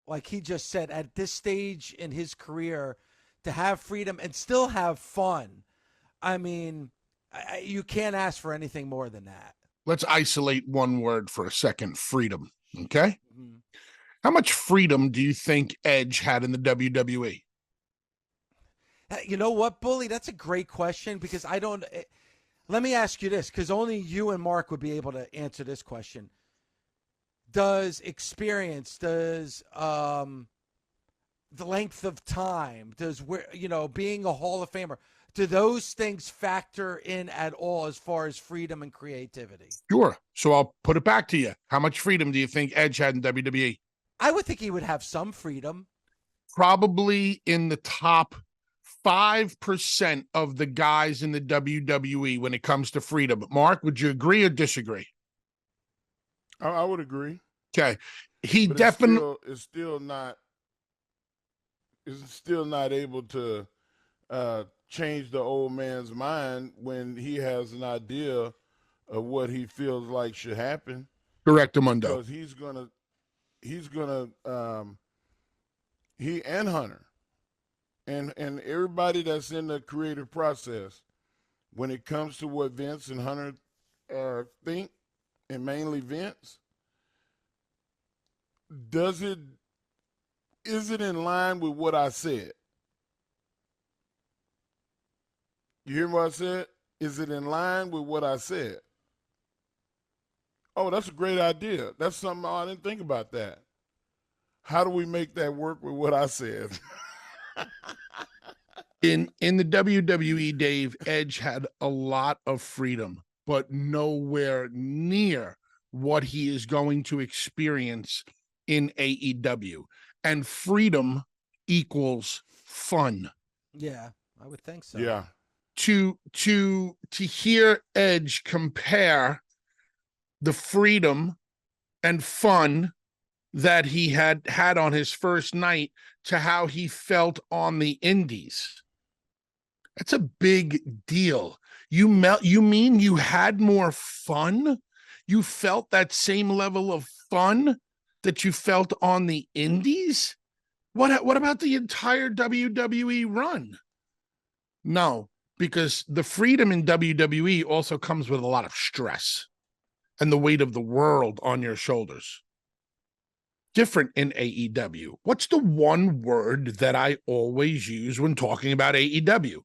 like he just said, at this stage in his career, to have freedom and still have fun. I mean, you can't ask for anything more than that. Let's isolate one word for a second, freedom, okay? Mm-hmm. How much freedom do you think Edge had in the WWE? You know what, Bully? That's a great question because I don't. Let me ask you this, because only you and Mark would be able to answer this question. Does experience, does the length of time, does being a Hall of Famer, do those things factor in at all as far as freedom and creativity? Sure. So I'll put it back to you. How much freedom do you think Edge had in WWE? I would think he would have some freedom. Probably in the top 5% of the guys in the WWE when it comes to freedom. Mark, would you agree or disagree? I would agree. Okay. He but definitely it's still not able to change the old man's mind when he has an idea of what he feels like should happen. correct, Amundo. Because he and Hunter and everybody that's in the creative process, when it comes to what Vince and Hunter think, and mainly Vince, is it in line with what I said? You hear what I said? Is it in line with what I said? Oh, that's a great idea. That's something I didn't think about that. How do we make that work with what I said? In the WWE, Dave, Edge had a lot of freedom, but nowhere near what he is going to experience in AEW. And freedom equals fun. Yeah, I would think so. Yeah. To hear Edge compare the freedom and fun that he had on his first night to how he felt on the indies, that's a big deal. You mean you had more fun? You felt that same level of fun that you felt on the indies? What about the entire WWE run? No, because the freedom in WWE also comes with a lot of stress and the weight of the world on your shoulders. Different in AEW. What's the one word that I always use when talking about AEW?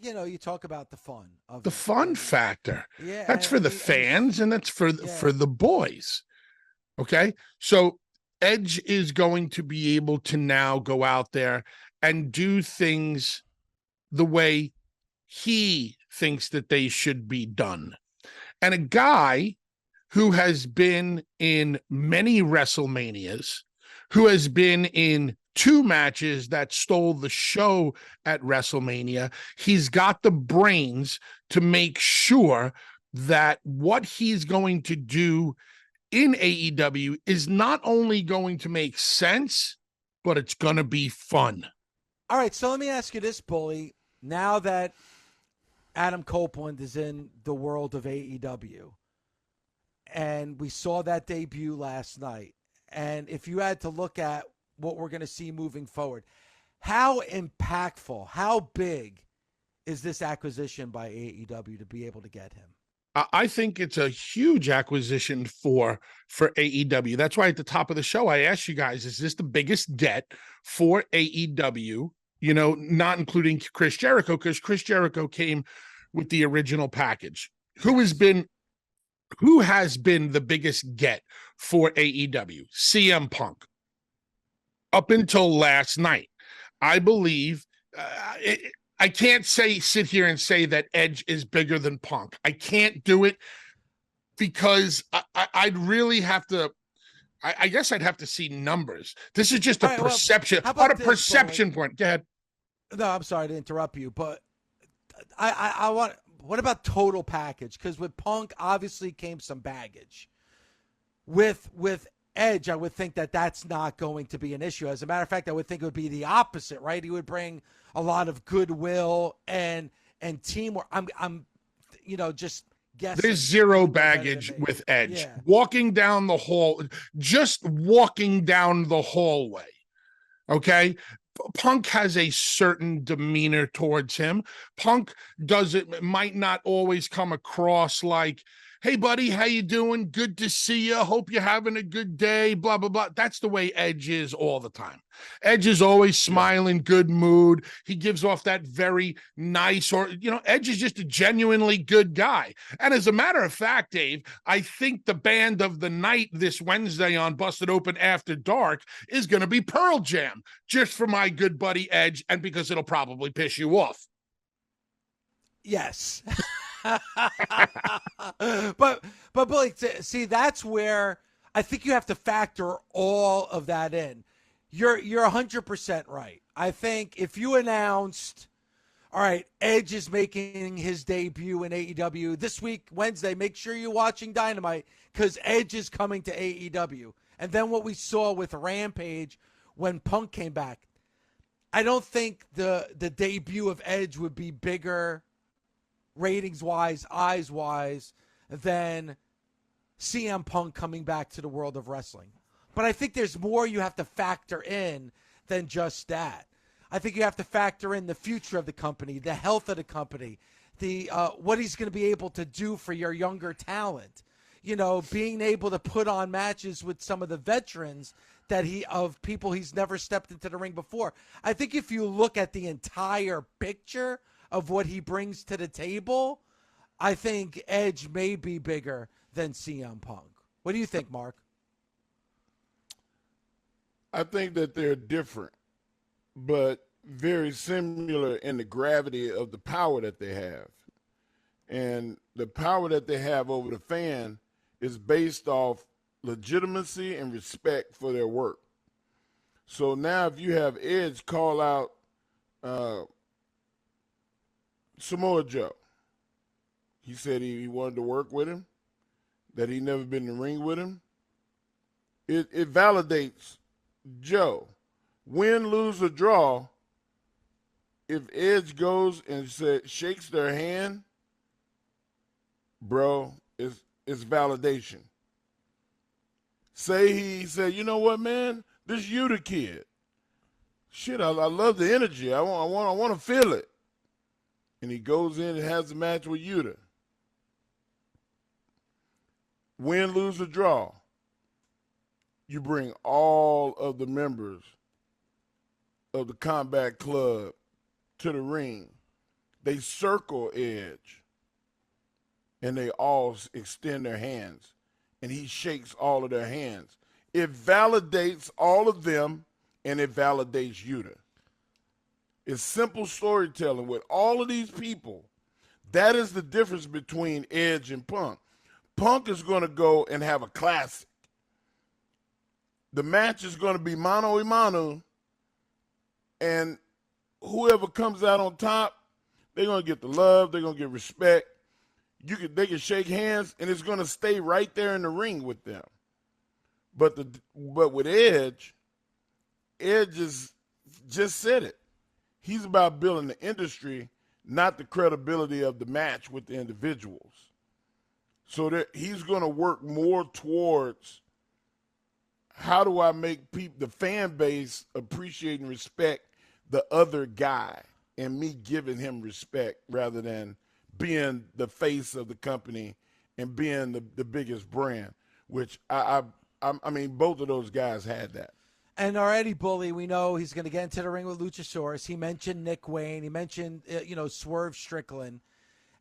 You talk about the fun of the fun factor. Yeah, that's for the fans, and that's for the boys. Okay, so Edge is going to be able to now go out there and do things the way he thinks that they should be done. And a guy who has been in many WrestleManias, who has been in 2 matches that stole the show at WrestleMania, he's got the brains to make sure that what he's going to do in AEW is not only going to make sense, but it's going to be fun. All right, so let me ask you this, Bully. Now that Adam Copeland is in the world of AEW, and we saw that debut last night, and if you had to look at what we're going to see moving forward, how impactful, how big is this acquisition by AEW to be able to get him? I think it's a huge acquisition for AEW. That's why at the top of the show, I asked you guys, is this the biggest get for AEW? You know, not including Chris Jericho, because Chris Jericho came with the original package. Who has been the biggest get for AEW? CM Punk. Up until last night, I believe I can't sit here and say that Edge is bigger than Punk. I can't do it because I'd really have to. I guess I'd have to see numbers. This is just a perception. Well, on a perception point. Go ahead. No, I'm sorry to interrupt you, but I want. What about total package? Because with Punk, obviously came some baggage. With Edge, I would think that that's not going to be an issue. As a matter of fact, I would think it would be the opposite, right? He would bring a lot of goodwill and teamwork. I'm just guessing. There's zero People better than baggage me. with Edge. Yeah. Walking down the hall, just walking down the hallway. Okay. Punk has a certain demeanor towards him. Punk might not always come across like, hey buddy, how you doing? Good to see you. Hope you're having a good day. Blah, blah, blah. That's the way Edge is all the time. Edge is always smiling, good mood. He gives off that very nice, Edge is just a genuinely good guy. And as a matter of fact, Dave, I think the band of the night this Wednesday on Busted Open After Dark is going to be Pearl Jam, just for my good buddy Edge, and because it'll probably piss you off. Yes. but Billy, see, that's where I think you have to factor all of that in. You're 100% right. I think if you announced, all right, Edge is making his debut in AEW this week, Wednesday, make sure you're watching Dynamite because Edge is coming to AEW. And then what we saw with Rampage when Punk came back, I don't think the debut of Edge would be bigger ratings-wise, eyes-wise, than CM Punk coming back to the world of wrestling. But I think there's more you have to factor in than just that. I think you have to factor in the future of the company, the health of the company, the what he's going to be able to do for your younger talent. You know, being able to put on matches with some of the veterans of people he's never stepped into the ring before. I think if you look at the entire picture of what he brings to the table, I think Edge may be bigger than CM Punk. What do you think, Mark? I think that they're different, but very similar in the gravity of the power that they have. And the power that they have over the fan is based off legitimacy and respect for their work. So now if you have Edge call out Samoa Joe, he said he wanted to work with him, that he never been in the ring with him, it validates Joe. Win, lose, or draw, if Edge goes and shakes their hand, bro, it's validation. Say he said, you know what, man, this you the kid. Shit, I love the energy. I want to feel it. And he goes in and has a match with Yuta. Win, lose, or draw. You bring all of the members of the Combat Club to the ring. They circle Edge. And they all extend their hands. And he shakes all of their hands. It validates all of them, and it validates Yuta. It's simple storytelling with all of these people. That is the difference between Edge and Punk. Punk is going to go and have a classic. The match is going to be mano a mano, and whoever comes out on top, they're going to get the love, they're going to get respect. They can shake hands, and it's going to stay right there in the ring with them. But with Edge is just said it. He's about building the industry, not the credibility of the match with the individuals. So that he's going to work more towards how do I make the fan base appreciate and respect the other guy and me giving him respect rather than being the face of the company and being the biggest brand, which I mean, both of those guys had that. And already, Bully, we know he's going to get into the ring with Luchasaurus. He mentioned Nick Wayne. He mentioned, Swerve Strickland.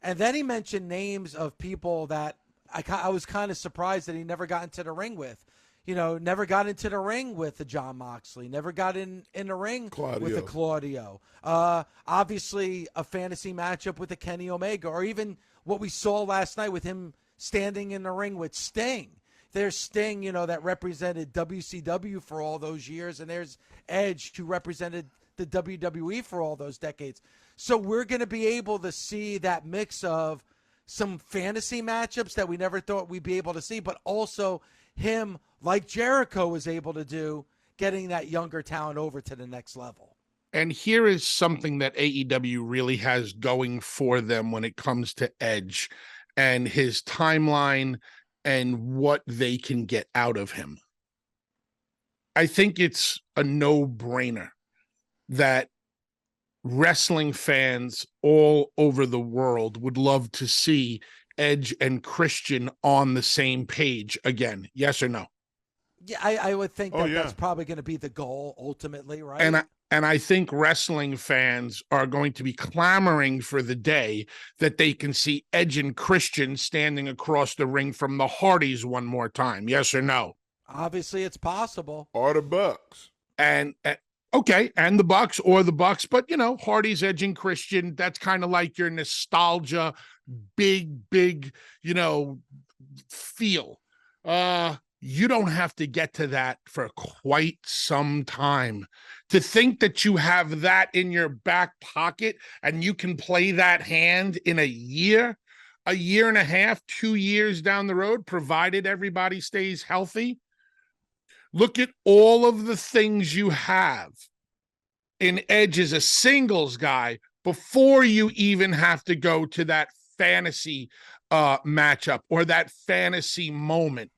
And then he mentioned names of people that I was kind of surprised that he never got into the ring with. Never got into the ring with the John Moxley. Never got in the ring with the Claudio. Obviously, a fantasy matchup with the Kenny Omega. Or even what we saw last night with him standing in the ring with Sting. There's Sting, that represented WCW for all those years. And there's Edge, who represented the WWE for all those decades. So we're going to be able to see that mix of some fantasy matchups that we never thought we'd be able to see, but also him, like Jericho was able to do, getting that younger talent over to the next level. And here is something that AEW really has going for them when it comes to Edge. and his timeline and what they can get out of him. I think it's a no-brainer that wrestling fans all over the world would love to see Edge and Christian on the same page again. Yes or no? Yeah, I would think that yeah. that's probably going to be the goal ultimately, right? And I think wrestling fans are going to be clamoring for the day that they can see Edge and Christian standing across the ring from the Hardys one more time. Yes or no? Obviously, it's possible. Or the Bucks. And okay, and the Bucks, but Hardy's, Edge, and Christian, that's kind of like your nostalgia, big, feel. You don't have to get to that for quite some time. To think that you have that in your back pocket and you can play that hand in a year and a half, 2 years down the road, provided everybody stays healthy. Look at all of the things you have in Edge as a singles guy before you even have to go to that fantasy matchup or that fantasy moment.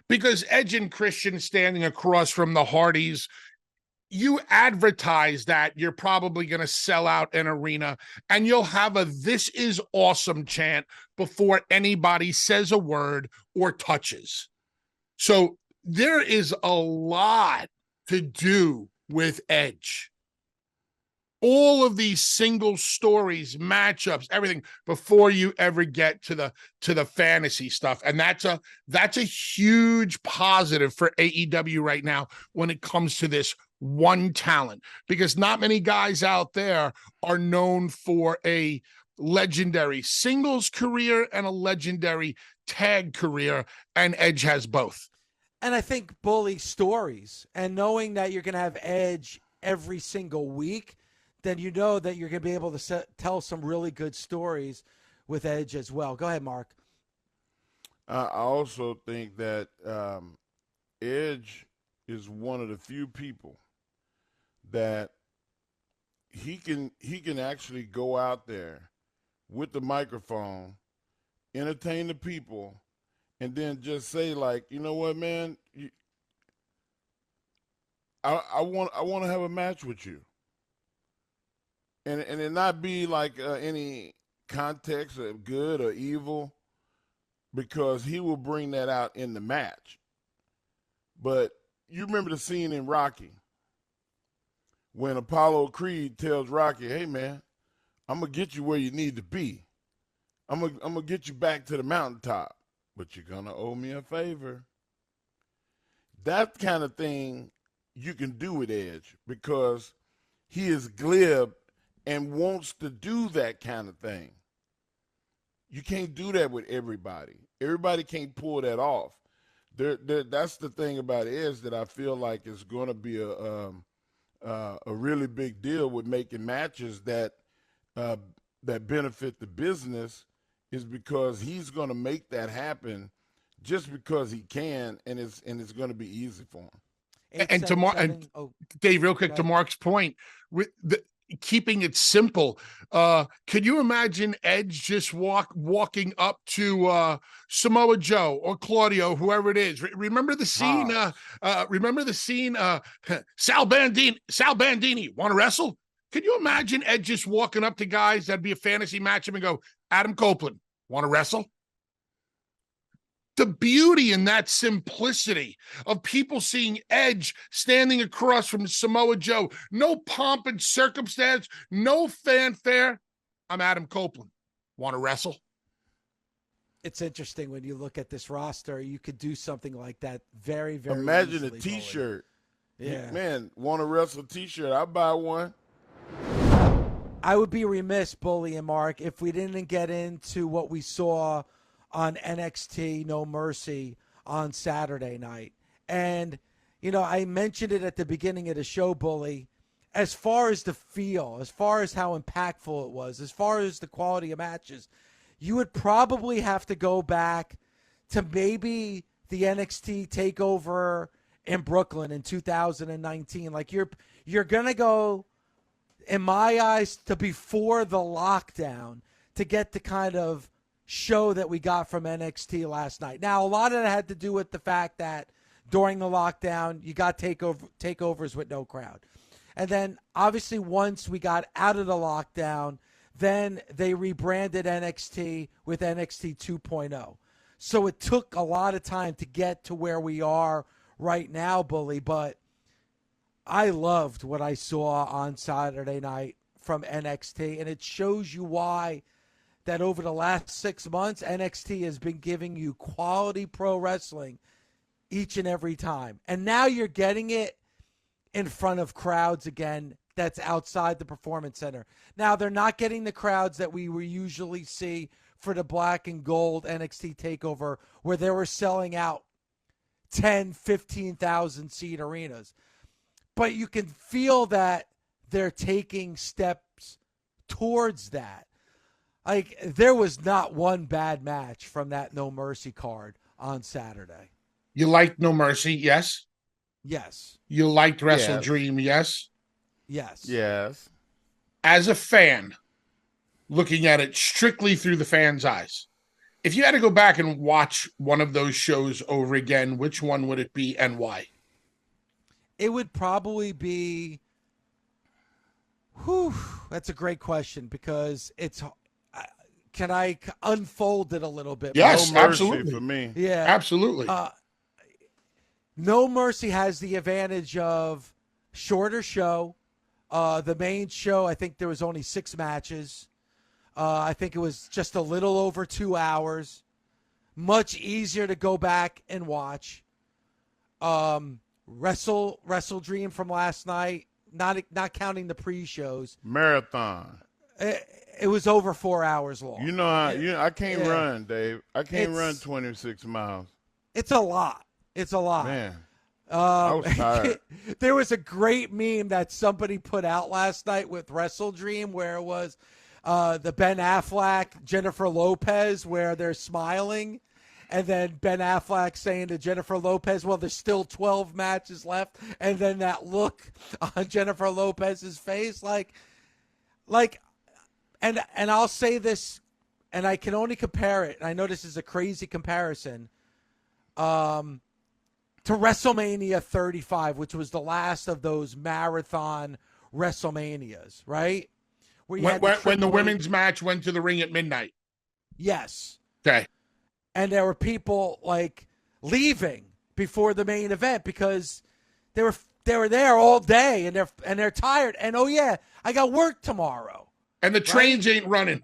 Because Edge and Christian standing across from the Hardys, you advertise that you're probably going to sell out an arena and you'll have a "this is awesome" chant before anybody says a word or touches. So there is a lot to do with Edge. All of these single stories, matchups, everything before you ever get to the fantasy stuff. And that's a huge positive for AEW right now when it comes to this one talent, because not many guys out there are known for a legendary singles career and a legendary tag career, and Edge has both. And I think Bully stories and knowing that you're going to have Edge every single week, then you know that you're going to be able to tell some really good stories with Edge as well. Go ahead, Mark. I also think that Edge is one of the few people that he can actually go out there with the microphone, entertain the people, and then just say, like, you know what, man, I want to have a match with you, and it not be like any context of good or evil, because he will bring that out in the match. But you remember the scene in Rocky when Apollo Creed tells Rocky, "Hey, man, I'm gonna get you where you need to be. I'm gonna get you back to the mountaintop, but you're gonna owe me a favor." That kind of thing you can do with Edge because he is glib and wants to do that kind of thing. You can't do that with everybody. Everybody can't pull that off. That's the thing about Edge that I feel like is going to be a really big deal with making matches that benefit the business, is because he's going to make that happen just because he can, and it's going to be easy for him. And Dave, real quick, to Mark's point, with keeping it simple, could you imagine Edge just walking up to Samoa Joe or Claudio, whoever it is? Remember the scene? Sal Bandini, want to wrestle? Could you imagine Edge just walking up to guys that'd be a fantasy matchup and go, "Adam Copeland, want to wrestle?" The beauty in that simplicity of people seeing Edge standing across from Samoa Joe, no pomp and circumstance, no fanfare. "I'm Adam Copeland. Want to wrestle?" It's interesting when you look at this roster, you could do something like that very, very Imagine easily, a T-shirt. Yeah. Man, want to wrestle T-shirt? I'll buy one. I would be remiss, Bully and Mark, if we didn't get into what we saw on NXT No Mercy on Saturday night. And, I mentioned it at the beginning of the show, Bully. As far as the feel, as far as how impactful it was, as far as the quality of matches, you would probably have to go back to maybe the NXT takeover in Brooklyn in 2019. Like you're going to go, in my eyes, to before the lockdown to get the kind of show that we got from NXT last night. Now, a lot of that had to do with the fact that during the lockdown, you got takeovers with no crowd. And then, obviously, once we got out of the lockdown, then they rebranded NXT with NXT 2.0. So it took a lot of time to get to where we are right now, Bully. But I loved what I saw on Saturday night from NXT. And it shows you why that over the last 6 months, NXT has been giving you quality pro wrestling each and every time. And now you're getting it in front of crowds again that's outside the Performance Center. Now, they're not getting the crowds that we usually see for the black and gold NXT TakeOver, where they were selling out 10, 15,000 seat arenas. But you can feel that they're taking steps towards that. Like, there was not one bad match from that No Mercy card on Saturday. You liked No Mercy, yes. Yes. You liked Wrestle Yes. Dream, yes. Yes. Yes. As a fan, looking at it strictly through the fan's eyes, if you had to go back and watch one of those shows over again, which one would it be and why? It would probably be. That's a great question because it's. Can I unfold it a little bit? Yes, No Mercy absolutely. for me. Yeah. Absolutely. No Mercy has the advantage of shorter show. The main show, I think there was only 6 matches. I think it was just a little over 2 hours. Much easier to go back and watch. Wrestle Dream from last night, not counting the pre-shows. Marathon. It was over 4 hours long. You know, I can't run, Dave. I can't run 26 miles. It's a lot. It's a lot. Man, I was tired. There was a great meme that somebody put out last night with Wrestle Dream where it was the Ben Affleck, Jennifer Lopez, where they're smiling. And then Ben Affleck saying to Jennifer Lopez, well, there's still 12 matches left. And then that look on Jennifer Lopez's face, and I'll say this, and I can only compare it. And I know this is a crazy comparison. To WrestleMania 35, which was the last of those marathon WrestleManias, right? When the women's match went to the ring at midnight. Yes. Okay. And there were people like leaving before the main event because they were there all day and they're tired. And oh yeah, I got work tomorrow. And the trains ain't running.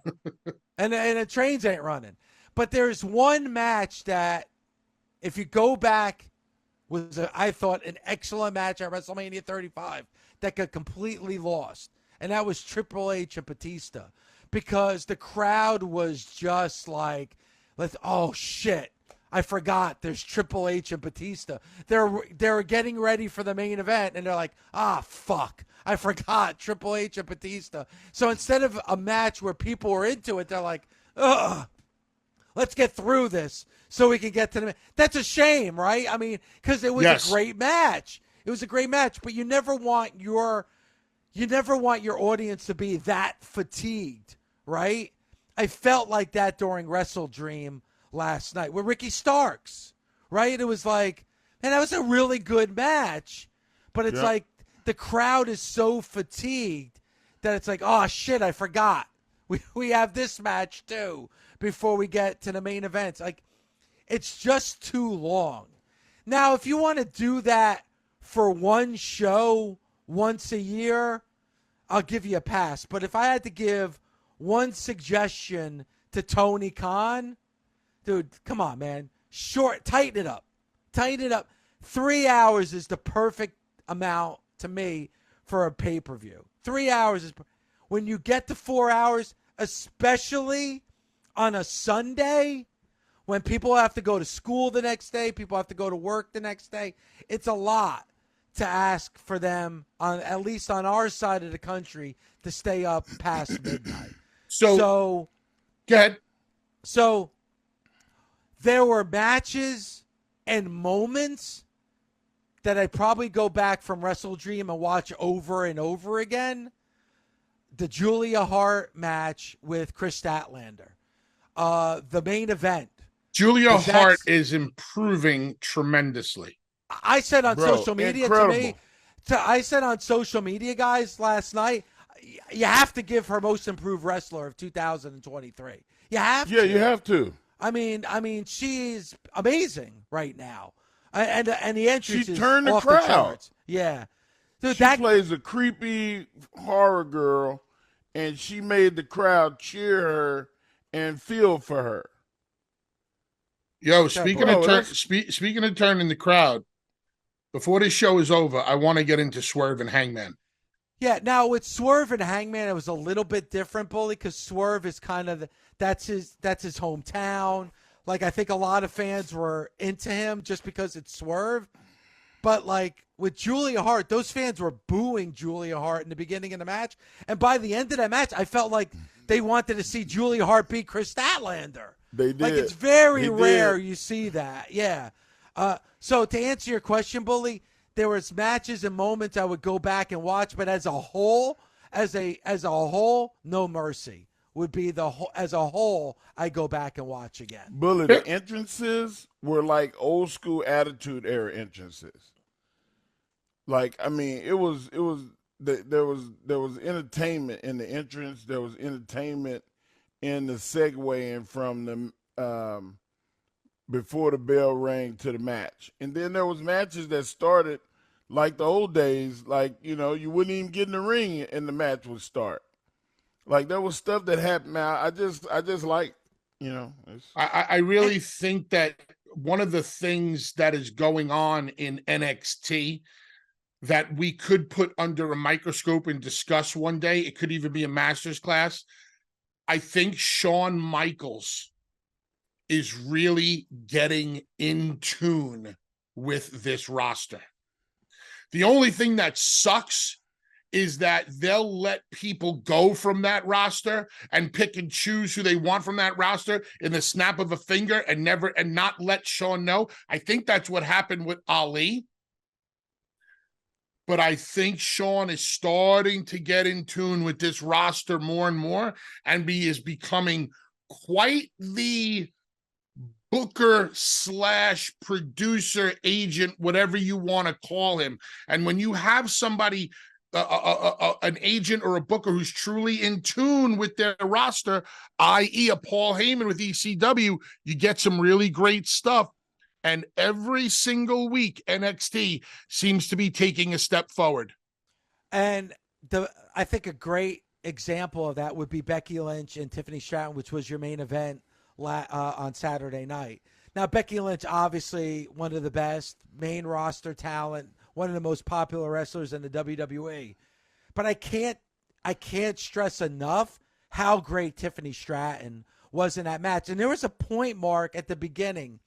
and the trains ain't running. But there's one match that, if you go back, was I thought an excellent match at WrestleMania 35 that got completely lost, and that was Triple H and Batista, because the crowd was just like, oh shit, I forgot there's Triple H and Batista. They're getting ready for the main event, and they're like, fuck, I forgot Triple H and Batista. So instead of a match where people were into it, they're like, ugh, let's get through this so we can get to the. That's a shame, right? I mean, because it was a great match. It was a great match, but you never want your audience to be that fatigued, right? I felt like that during Wrestle Dream last night with Ricky Starks, right? It was like, man, that was a really good match, but it's like the crowd is so fatigued that it's like, oh shit, I forgot. We have this match too before we get to the main events. Like, it's just too long. Now, if you want to do that for one show once a year, I'll give you a pass. But if I had to give one suggestion to Tony Khan, dude, come on, man. Tighten it up. 3 hours is the perfect amount to me for a pay-per-view. 3 hours is when you get to 4 hours, especially on a Sunday, when people have to go to school the next day, people have to go to work the next day. It's a lot to ask for them, at least on our side of the country, to stay up past midnight. So go ahead. So there were matches and moments that I'd probably go back from Wrestle Dream and watch over and over again. The Julia Hart match with Chris Statlander. the main event. Julia 'Cause Hart that's- is improving tremendously. I said on Bro, social media incredible. I said on social media, guys, last night, you have to give her most improved wrestler of 2023. You have Yeah, to. you have to. I mean, she's amazing right now, and the entrance She is turned the off crowd. the charts. Yeah, dude, She plays a creepy horror girl, and she made the crowd cheer her and feel for her. Yo, speaking bro, of that's- speaking of turning the crowd, before this show is over, I want to get into Swerve and Hangman. Yeah, now with Swerve and Hangman, it was a little bit different, Bully, because Swerve is kind of that's his hometown. Like I think a lot of fans were into him just because it's Swerve. But like with Julia Hart, those fans were booing Julia Hart in the beginning of the match, and by the end of that match, I felt like they wanted to see Julia Hart beat Chris Statlander. They did. Like it's very They rare did. you see that. Yeah. So to answer your question, Bully, there was matches and moments I would go back and watch, but as a whole, No Mercy would be as a whole. I go back and watch again. Bully, the entrances were like old school Attitude Era entrances. Like, I mean, there was entertainment in the entrance. There was entertainment in the segueing from the before the bell rang to the match, and then there was matches that started like the old days. Like, you know, you wouldn't even get in the ring and the match would start. Like there was stuff that happened. Man, I just like, you know. I really think that one of the things that is going on in NXT that we could put under a microscope and discuss one day, it could even be a master's class. I think Shawn Michaels is really getting in tune with this roster. The only thing that sucks is that they'll let people go from that roster and pick and choose who they want from that roster in the snap of a finger and not let Shawn know. I think that's what happened with Ali. But I think Shawn is starting to get in tune with this roster more and more, and is becoming quite the booker / producer, agent, whatever you want to call him. And when you have somebody, an agent or a booker who's truly in tune with their roster, i.e. a Paul Heyman with ECW, you get some really great stuff. And every single week, NXT seems to be taking a step forward. And I think a great example of that would be Becky Lynch and Tiffany Stratton, which was your main event on Saturday night. Now, Becky Lynch, obviously one of the best main roster talent, one of the most popular wrestlers in the WWE. But I can't stress enough how great Tiffany Stratton was in that match. And there was a point, Mark, at the beginning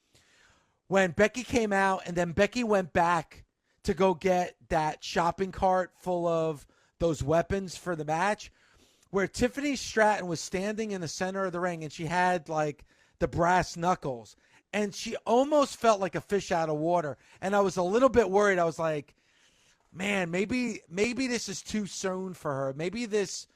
when Becky came out and then Becky went back to go get that shopping cart full of those weapons for the match, where Tiffany Stratton was standing in the center of the ring and she had like the brass knuckles and she almost felt like a fish out of water. And I was a little bit worried. I was like, man, maybe this is too soon for her. Maybe this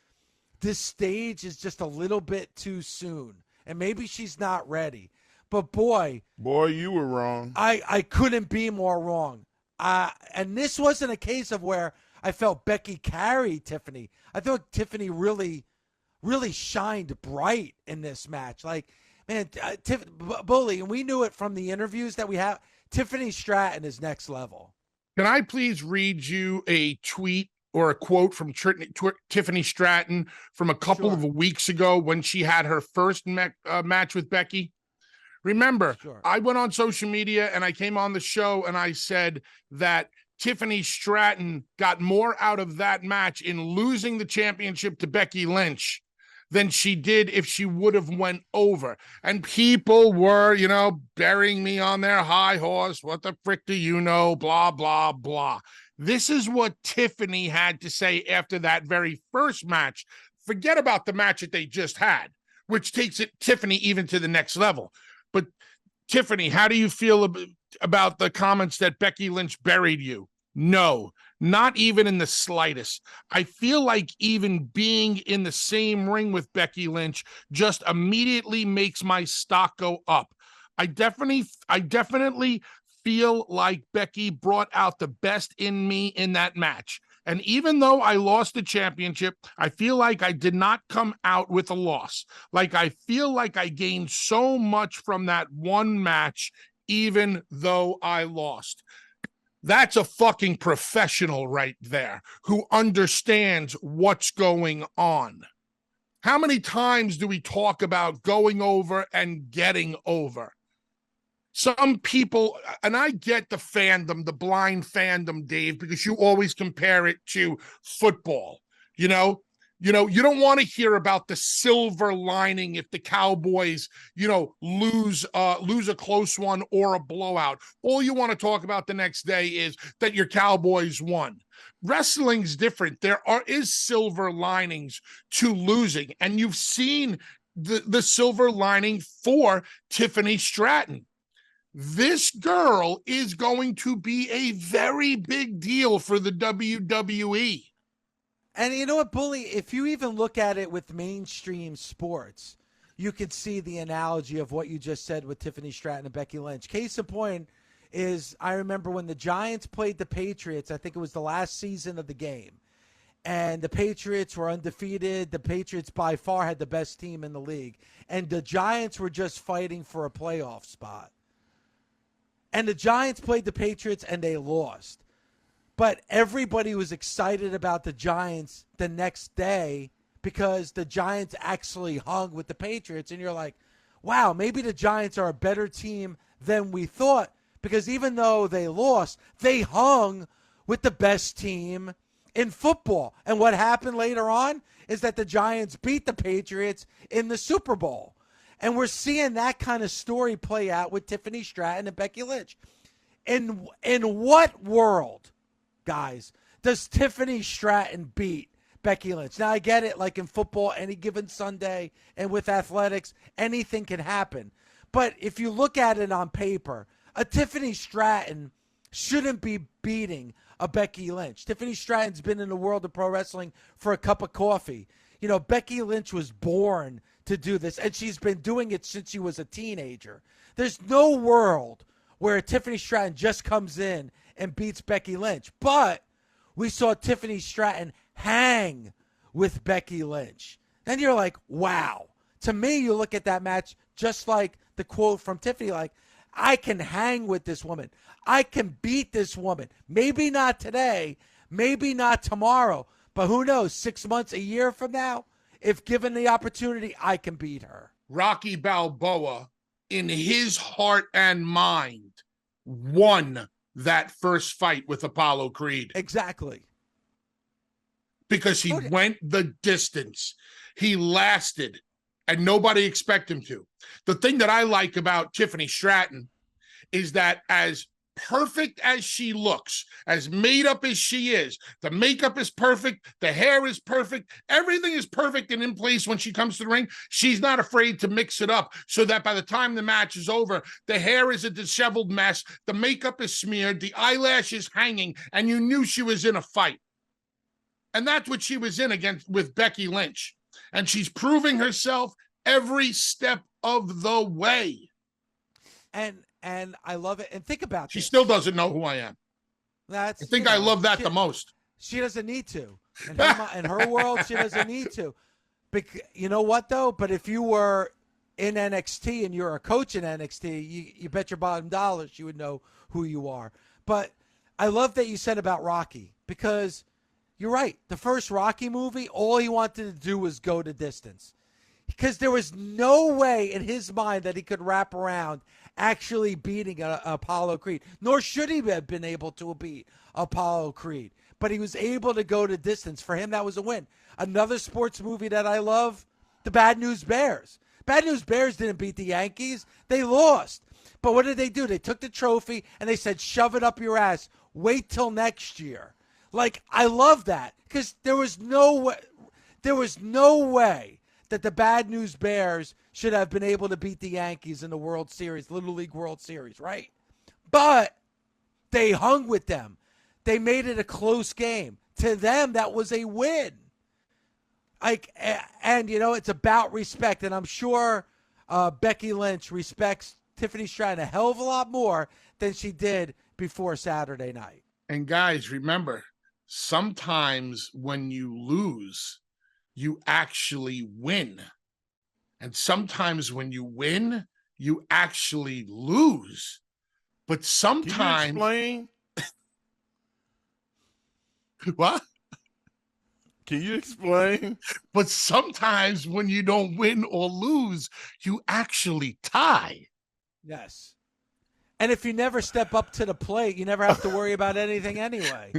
stage is just a little bit too soon and maybe she's not ready. But boy, you were wrong. I couldn't be more wrong. And this wasn't a case of where I felt Becky carried Tiffany. I thought Tiffany really, really shined bright in this match. Like, man, Bully, and we knew it from the interviews that we have. Tiffany Stratton is next level. Can I please read you a tweet or a quote from Tiffany Stratton from a couple of weeks ago when she had her first match with Becky? Remember, I went on social media and I came on the show and I said that Tiffany Stratton got more out of that match in losing the championship to Becky Lynch than she did if she would have went over. And people were, burying me on their high horse. What the frick do you know? Blah, blah, blah. This is what Tiffany had to say after that very first match. Forget about the match that they just had, which takes Tiffany even to the next level. But Tiffany, how do you feel about the comments that Becky Lynch buried you? No, Not even in the slightest. I feel like even being in the same ring with Becky Lynch just immediately makes my stock go up. I definitely feel like Becky brought out the best in me in that match. And even though I lost the championship, I feel like I did not come out with a loss. Like, I feel like I gained so much from that one match, even though I lost. That's a fucking professional right there who understands what's going on. How many times do we talk about going over and getting over? Some people, and I get the fandom, the blind fandom, Dave, because you always compare it to football. You know, you don't want to hear about the silver lining if the Cowboys, lose a close one or a blowout. All you want to talk about the next day is that your Cowboys won. Wrestling's different. There is silver linings to losing, and you've seen the silver lining for Tiffany Stratton. This girl is going to be a very big deal for the WWE. And you know what, Bully? If you even look at it with mainstream sports, you could see the analogy of what you just said with Tiffany Stratton and Becky Lynch. Case in point is I remember when the Giants played the Patriots, I think it was the last season of the game, and the Patriots were undefeated. The Patriots by far had the best team in the league, and the Giants were just fighting for a playoff spot. And the Giants played the Patriots, and they lost. But everybody was excited about the Giants the next day because the Giants actually hung with the Patriots. And you're like, wow, maybe the Giants are a better team than we thought. Because even though they lost, they hung with the best team in football. And what happened later on is that the Giants beat the Patriots in the Super Bowl. And we're seeing that kind of story play out with Tiffany Stratton and Becky Lynch. In what world, guys, does Tiffany Stratton beat Becky Lynch? Now, I get it, like in football, any given Sunday, and with athletics, anything can happen. But if you look at it on paper, a Tiffany Stratton shouldn't be beating a Becky Lynch. Tiffany Stratton's been in the world of pro wrestling for a cup of coffee. Becky Lynch was born to do this, and she's been doing it since she was a teenager. There's no world where Tiffany Stratton just comes in and beats Becky Lynch. But we saw Tiffany Stratton hang with Becky Lynch. Then you're like, wow. To me, you look at that match just like the quote from Tiffany, like, I can hang with this woman. I can beat this woman. Maybe not today, maybe not tomorrow, but who knows, 6 months, a year from now, if given the opportunity, I can beat her. Rocky Balboa, in his heart and mind, won that first fight with Apollo Creed. Exactly. Because he went the distance. He lasted, and nobody expected him to. The thing that I like about Tiffany Stratton is that as perfect as she looks, as made up as she is, the makeup is perfect, the hair is perfect, everything is perfect and in place when she comes to the ring. She's not afraid to mix it up so that by the time the match is over, the hair is a disheveled mess, the makeup is smeared, the eyelash is hanging, and you knew she was in a fight. And that's what she was in with Becky Lynch. And she's proving herself every step of the way. And I love it. And think about She this. still doesn't know who I am. I think I love that the most. She doesn't need to. In her world, she doesn't need to. You know what, though? But if you were in NXT and you're a coach in NXT, you bet your bottom dollars you would know who you are. But I love that you said about Rocky, because you're right. The first Rocky movie, all he wanted to do was go the distance. Because there was no way in his mind that he could wrap around actually beating Apollo Creed. Nor should he have been able to beat Apollo Creed. But he was able to go the distance. For him, that was a win. Another sports movie that I love, The Bad News Bears. Bad News Bears didn't beat the Yankees. They lost. But what did they do? They took the trophy and they said, shove it up your ass. Wait till next year. Like, I love that. Because there was no way that the Bad News Bears should have been able to beat the Yankees in the World Series, Little League World Series, right? But they hung with them. They made it a close game. To them, that was a win. And it's about respect, and I'm sure Becky Lynch respects Tiffany Stratton a hell of a lot more than she did before Saturday night. And guys, remember, sometimes when you lose, you actually win. And sometimes when you win, you actually lose. But sometimes... Can you explain? What? Can you explain? But sometimes when you don't win or lose, you actually tie. Yes. And if you never step up to the plate, you never have to worry about anything anyway.